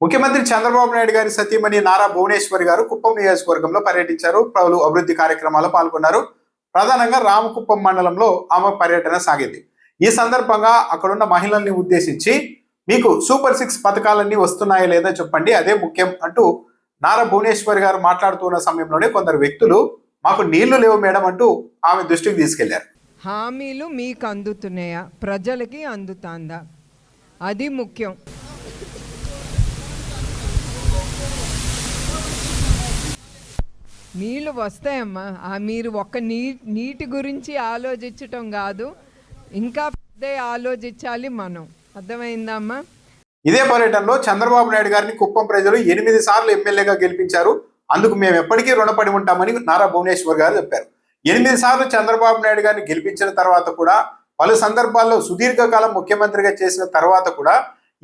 ముఖ్యమంత్రి చంద్రబాబు నాయుడు గారి సతీమణి నారా భువనేశ్వరి గారు కుప్పం నియోజకవర్గంలో పర్యటించారు. పలు అభివృద్ధి కార్యక్రమాల్లో పాల్గొన్నారు. ప్రధానంగా రామకుప్పం మండలంలో ఆమె పర్యటన సాగింది. ఈ సందర్భంగా అక్కడున్న మహిళల్ని ఉద్దేశించి మీకు సూపర్ 6 పథకాలన్నీ వస్తున్నాయా లేదా చెప్పండి, అదే ముఖ్యం అంటూ నారా భువనేశ్వరి గారు మాట్లాడుతున్న సమయంలోనే కొందరు వ్యక్తులు మాకు నీళ్లు లేవు మేడం అంటూ ఆమె దృష్టికి తీసుకెళ్లారు. హామీలు మీకు అందుతున్నాయా, ప్రజలకి అందుతుందా, అది ముఖ్యం. నీళ్ళు వస్తాయమ్మా, మీరు ఒక్క నీటి గురించి ఆలోచించటం కాదు, ఇంకా పెద్ద ఆలోచించాలి మనం. అర్థమైందమ్మా? ఇదే పర్యటనలో చంద్రబాబు నాయుడు గారిని కుప్పం ప్రజలు 8 సార్లు ఎమ్మెల్యేగా గెలిపించారు. అందుకు మేము ఎప్పటికీ రుణపడి ఉంటామని నారా భువనేశ్వర్ గారు చెప్పారు. 8 సార్లు చంద్రబాబు నాయుడు గారిని గెలిపించిన తర్వాత కూడా, పలు సందర్భాల్లో సుదీర్ఘకాలం ముఖ్యమంత్రిగా చేసిన తర్వాత కూడా,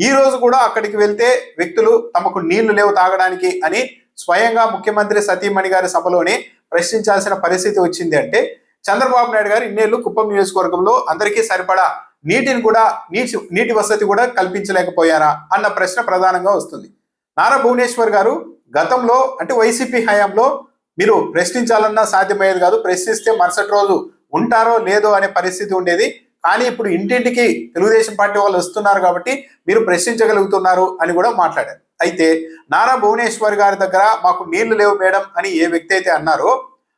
ఈ రోజు కూడా అక్కడికి వెళ్తే వ్యక్తులు తమకు నీళ్లు లేవు తాగడానికి అని స్వయంగా ముఖ్యమంత్రి సతీమణి గారి సభలోనే ప్రశ్నించాల్సిన పరిస్థితి వచ్చింది. అంటే చంద్రబాబు నాయుడు గారు ఇన్నేళ్లు కుప్పం నియోజకవర్గంలో అందరికీ సరిపడా నీటిని కూడా నీటి వసతి కూడా కల్పించలేకపోయారా అన్న ప్రశ్న ప్రధానంగా వస్తుంది. నారా భువనేశ్వర్ గారు గతంలో అంటే వైసీపీ హయాంలో మీరు ప్రశ్నించాలన్నా సాధ్యమయ్యేది కాదు, ప్రశ్నిస్తే మరుసటి రోజు ఉంటారో లేదో అనే పరిస్థితి ఉండేది. కానీ ఇప్పుడు ఇంటింటికి తెలుగుదేశం పార్టీ వాళ్ళు వస్తున్నారు కాబట్టి మీరు ప్రశ్నించగలుగుతున్నారు అని కూడా మాట్లాడారు. అయితే నారా భువనేశ్వర్ గారి దగ్గర మాకు నీళ్లు లేవు మేడం అని ఏ వ్యక్తి అయితే అన్నారో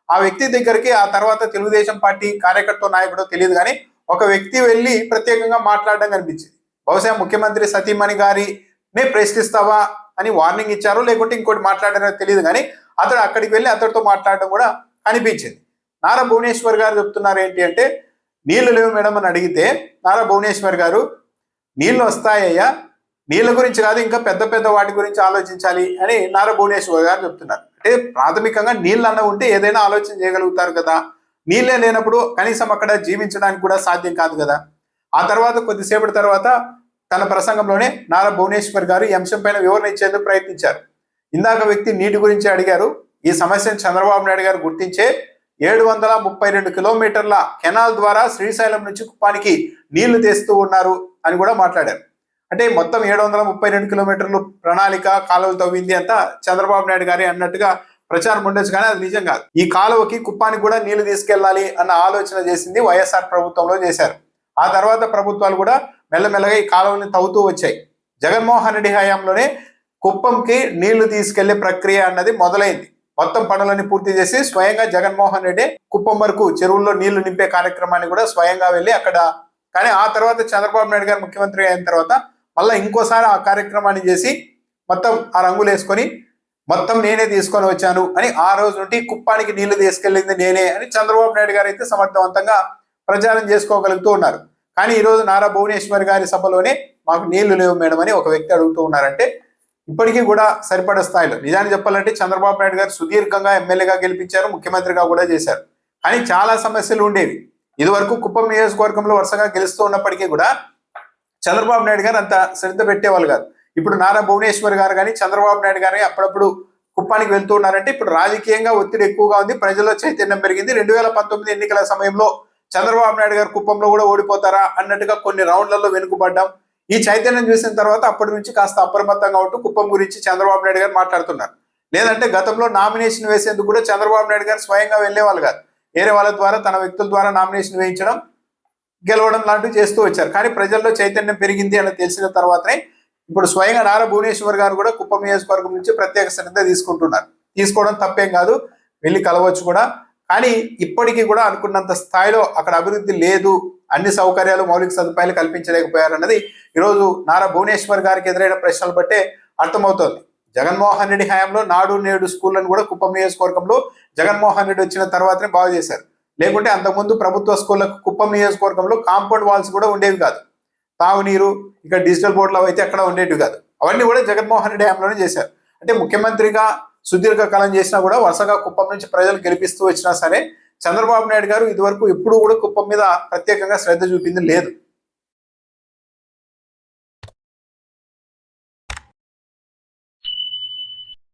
ఆ వ్యక్తి దగ్గరికి ఆ తర్వాత తెలుగుదేశం పార్టీ కార్యకర్త నాయకుడో తెలియదు కానీ ఒక వ్యక్తి వెళ్ళి ప్రత్యేకంగా మాట్లాడడం కనిపించింది. బహుశా ముఖ్యమంత్రి సతీమణి గారినే ప్రశ్నిస్తావా అని వార్నింగ్ ఇచ్చారో లేకుంటే ఇంకోటి మాట్లాడారో తెలియదు కానీ అతడు అక్కడికి వెళ్ళి అతడితో మాట్లాడడం కూడా కనిపించింది. నారా భువనేశ్వర్ గారు చెప్తున్నారు ఏంటి అంటే, నీళ్లు లేవు మేడం అని అడిగితే నారా భువనేశ్వర్ గారు నీళ్లు వస్తాయ్యా, నీళ్ళ గురించి కాదు ఇంకా పెద్ద పెద్ద వాటి గురించి ఆలోచించాలి అని నారా భువనేశ్వర్ గారు చెప్తున్నారు. అంటే ప్రాథమికంగా నీళ్ళు అన్న ఉంటే ఏదైనా ఆలోచన చేయగలుగుతారు కదా, నీళ్ళే లేనప్పుడు కనీసం అక్కడ జీవించడానికి కూడా సాధ్యం కాదు కదా. ఆ తర్వాత కొద్దిసేపటి తర్వాత తన ప్రసంగంలోనే నారా భువనేశ్వర్ గారు ఈ అంశం పైన వివరణ ఇచ్చేందుకు ప్రయత్నించారు. ఇందాక వ్యక్తి నీటి గురించి అడిగారు. ఈ సమస్యను చంద్రబాబు నాయుడు గారు గుర్తించే 732 కిలోమీటర్ల కెనాల్ ద్వారా శ్రీశైలం నుంచి కుప్పానికి నీళ్లు తెస్తూ ఉన్నారు అని కూడా మాట్లాడారు. అంటే మొత్తం 732 కిలోమీటర్లు ప్రణాళిక కాలువలు తవ్వింది అంతా చంద్రబాబు నాయుడు గారి అన్నట్టుగా ప్రచారం ఉండొచ్చు, కానీ అది నిజం కాదు. ఈ కాలువకి కుప్పానికి కూడా నీళ్లు తీసుకెళ్లాలి అన్న ఆలోచన చేసింది వైఎస్ఆర్ ప్రభుత్వంలో చేశారు. ఆ తర్వాత ప్రభుత్వాలు కూడా మెల్లమెల్లగా ఈ కాలువని తవ్వుతూ వచ్చాయి. జగన్మోహన్ రెడ్డి హయాంలోనే కుప్పంకి నీళ్లు తీసుకెళ్లే ప్రక్రియ అన్నది మొదలైంది. మొత్తం పనులన్నీ పూర్తి చేసి స్వయంగా జగన్మోహన్ రెడ్డి కుప్పం వరకు చెరువుల్లో నీళ్లు నింపే కార్యక్రమాన్ని కూడా స్వయంగా వెళ్ళి అక్కడ, కానీ ఆ తర్వాత చంద్రబాబు నాయుడు గారు ముఖ్యమంత్రి అయిన తర్వాత మళ్ళీ ఇంకోసారి ఆ కార్యక్రమాన్ని చేసి మొత్తం ఆ రంగులు వేసుకొని మొత్తం నేనే తీసుకొని వచ్చాను అని ఆ రోజు నుండి కుప్పానికి నీళ్లు తీసుకెళ్ళింది నేనే అని చంద్రబాబు నాయుడు గారు అయితే సమర్థవంతంగా ప్రచారం చేసుకోగలుగుతూ ఉన్నారు. కానీ ఈరోజు నారా భువనేశ్వర్ గారి సభలోనే మాకు నీళ్లు లేవు మేడం అని ఒక వ్యక్తి అడుగుతూ ఉన్నారంటే ఇప్పటికీ కూడా సరిపడే స్థాయిలో, నిజాన్ని చెప్పాలంటే చంద్రబాబు నాయుడు గారు సుదీర్ఘంగా ఎమ్మెల్యేగా గెలిపించారు, ముఖ్యమంత్రిగా కూడా చేశారు. కానీ చాలా సమస్యలు ఉండేవి. ఇదివరకు కుప్పం నియోజకవర్గంలో వరుసగా గెలుస్తూ ఉన్నప్పటికీ కూడా చంద్రబాబు నాయుడు గారు అంత శ్రద్ధ పెట్టేవాళ్ళు కాదు. ఇప్పుడు నారా భువనేశ్వర్ గారు కానీ చంద్రబాబు నాయుడు గారు అప్పుడప్పుడు కుప్పానికి వెళ్తూ ఉన్నారంటే ఇప్పుడు రాజకీయంగా ఒత్తిడి ఎక్కువగా ఉంది, ప్రజల్లో చైతన్యం పెరిగింది. 2019 ఎన్నికల సమయంలో చంద్రబాబు నాయుడు గారు కుప్పంలో కూడా ఓడిపోతారా అన్నట్టుగా కొన్ని రౌండ్లలో వెనుకబడ్డాం. ఈ చైతన్యం చూసిన తర్వాత అప్పటి నుంచి కాస్త అప్రమత్తంగా ఉంటూ కుప్పం గురించి చంద్రబాబు నాయుడు గారు మాట్లాడుతున్నారు. లేదంటే గతంలో నామినేషన్ వేసేందుకు కూడా చంద్రబాబు నాయుడు గారు స్వయంగా వెళ్లేవాళ్ళు కాదు, వేరే వాళ్ళ ద్వారా తన వ్యక్తుల ద్వారా నామినేషన్ వేయించడం గెలవడం లాంటివి చేస్తూ వచ్చారు. కానీ ప్రజల్లో చైతన్యం పెరిగింది అని తెలిసిన తర్వాతనే ఇప్పుడు స్వయంగా నారా భువనేశ్వర్ గారు కూడా కుప్పం నియోజకవర్గం నుంచి ప్రత్యేక శ్రద్ధ తీసుకుంటున్నారు. తీసుకోవడం తప్పేం కాదు, వెళ్ళి కలవచ్చు కూడా. కానీ ఇప్పటికీ కూడా అనుకున్నంత స్థాయిలో అక్కడ అభివృద్ధి లేదు, అన్ని సౌకర్యాలు మౌలిక సదుపాయాలు కల్పించలేకపోయారన్నది ఈరోజు నారా భువనేశ్వర్ గారికి ఎదురైన ప్రశ్నలు బట్టే అర్థమవుతోంది. జగన్మోహన్ రెడ్డి హయాంలో నాడు నేడు స్కూళ్ళను కూడా కుప్పం నియోజకవర్గంలో జగన్మోహన్ రెడ్డి వచ్చిన తర్వాతనే బాగు చేశారు. లేకుంటే అంతకుముందు ప్రభుత్వ స్కూళ్ళకు కుప్పం నియోజకవర్గంలో కాంపౌండ్ వాల్స్ కూడా ఉండేవి కాదు. తాగునీరు ఇక్కడ డిజిటల్ బోర్డులు అయితే అక్కడ ఉండేవి కాదు. అవన్నీ కూడా జగన్మోహన్ రెడ్డి హయాంలోనే చేశారు. అంటే ముఖ్యమంత్రిగా సుదీర్ఘకాలం చేసినా కూడా వరుసగా కుప్పం నుంచి ప్రజలు గెలిపిస్తూ వచ్చినా సరే చంద్రబాబు నాయుడు గారు ఇదివరకు ఎప్పుడూ కూడా కుప్పం మీద ప్రత్యేకంగా శ్రద్ధ చూపింది లేదు.